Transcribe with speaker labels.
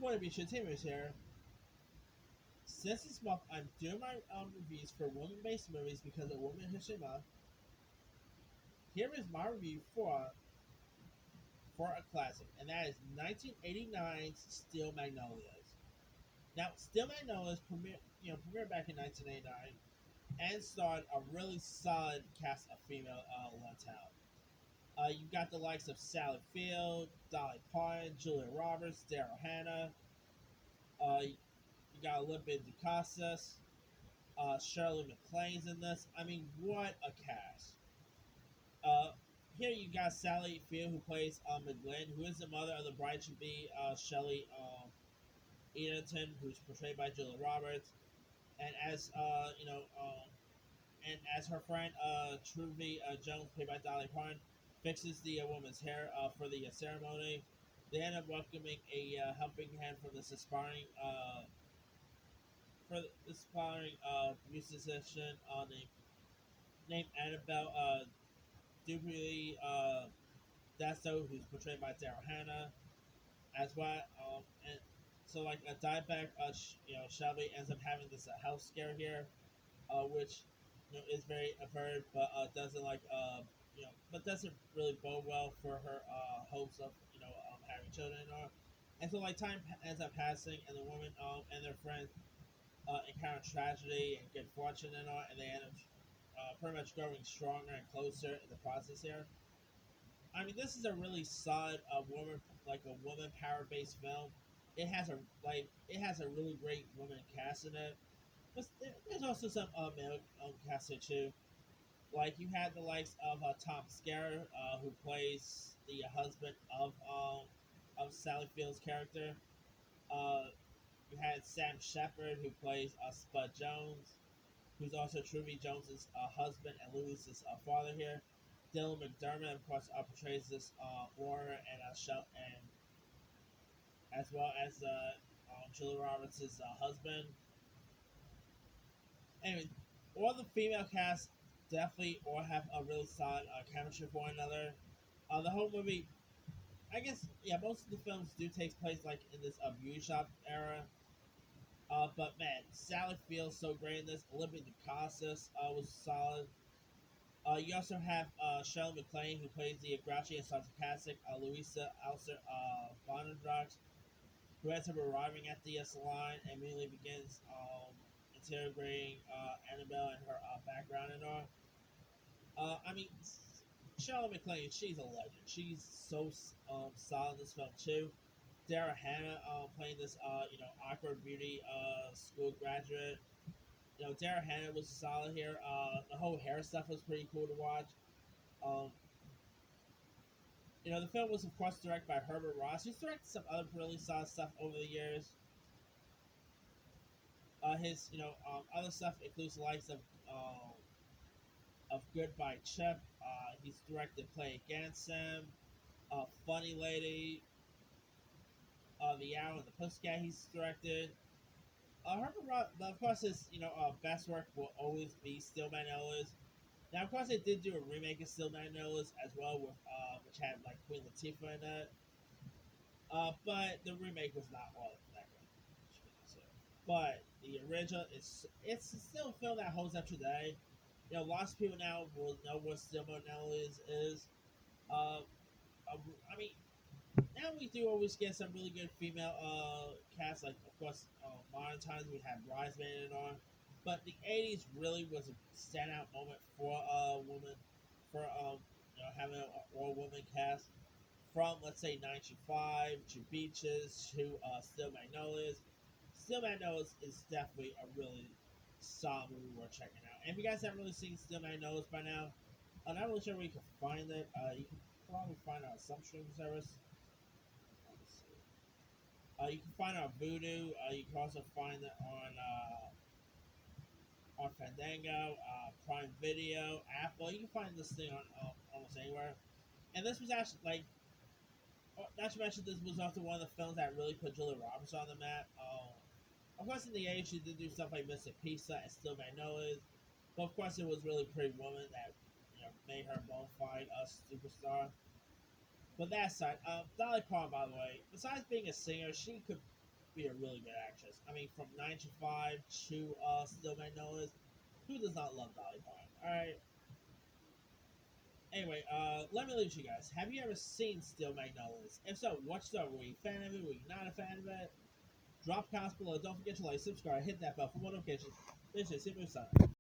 Speaker 1: point of view Shatima's here. Since this month, I'm doing my reviews for women-based movies because of Women History Month. Here is my review for a classic, and that is 1989's Steel Magnolias. Now, Steel Magnolias premiered back in 1989 and starred a really solid cast of female lead talent. You got the likes of Sally Field, Dolly Parton, Julia Roberts, Daryl Hannah. You got Olympia DeCosta, Shirley MacLaine's in this. I mean, what a cast! Uh, Here you got Sally Field, who plays McGlynn, who is the mother of the bride to be Shelley Edenton, who's portrayed by Julia Roberts, and as her friend Trudy Jones, played by Dolly Parton, fixes the woman's hair for the ceremony. They end up welcoming a helping hand from this aspiring musician named Annabelle Dupree Dasso, who's portrayed by Daryl Hannah, as well. And so, like a diabetic, Shelby ends up having this health scare here, which is very averted, but doesn't but doesn't really bode well for her hopes of having children. And so, like time ends up passing, and the woman and their friends encounter tragedy and good fortune and they end up pretty much growing stronger and closer in the process here. I mean, this is a really solid woman power based film. It has a really great woman cast in it. But there's also some male cast here too. Like you had the likes of Tom Skerritt, who plays the husband of Sally Field's character. Uh, you had Sam Shepard, who plays Spud Jones, who's also Trudy Jones's husband and Louis's father here. Dylan McDermott, of course, portrays this warrior and as well as Julia Roberts' husband. Anyway, all the female cast definitely all have a really solid chemistry for one another. The whole movie, I guess, yeah, most of the films do take place like in this beauty shop era. But man, Sally feels so great in this. Olympia DeCosta was solid. You also have Shirley MacLaine, who plays the grouchy and sarcastic Louisa Alcer Bonadrox, who ends up arriving at the salon and immediately begins interrogating Annabelle and her background and all. I mean, Shirley MacLaine, she's a legend. She's so solid in this film too. Dara Hannah playing this awkward beauty school graduate. Dara Hannah was solid here. The whole hair stuff was pretty cool to watch. Um, the film was of course directed by Herbert Ross, who's directed some other really solid stuff over the years. His other stuff includes the likes of Goodbye Chip. He's directed Play Against Him, Funny Lady, The Owl and the Pussycat. He's directed. Herbert Ross, of course, his best work will always be Steel Magnolias. Now, of course, they did do a remake of Steel Magnolias as well, with which had like Queen Latifah in it. But the remake was not all that good. But the original it's still a film that holds up today. Lots of people now will know what Steel Magnolias is. Uh, I mean, now we do always get some really good female casts. Like, of course, modern times we have Bridesmaid and on, but the '80s really was a standout moment for women, for having an all woman cast. From let's say '95 to Beaches to Still Magnolias. Still Magnolias is definitely a really solid movie worth checking out. And if you guys haven't really seen Still Magnolias by now, I'm not really sure where you can find it. You can probably find it on some streaming service. Let's see. You can find it on Vudu. You can also find it on Fandango, Prime Video, Apple. You can find this thing on almost anywhere. And this was actually like, not to mention, this was also one of the films that really put Julia Roberts on the map. Of course, in the '80s, she did do stuff like Mr. Pizza and Still Magnolias, but of course, it was really Pretty Woman that made her bona fide a superstar. But that aside, Dolly Parton, by the way, besides being a singer, she could be a really good actress. I mean, from 9 to 5 to Still Magnolias, who does not love Dolly Parton? All right. Anyway, let me leave you guys. Have you ever seen Still Magnolias? If so, what's up? Were you a fan of it? Were you not a fan of it? Drop comments below. Don't forget to like, subscribe, hit that bell for more notifications. This is Super Sonic.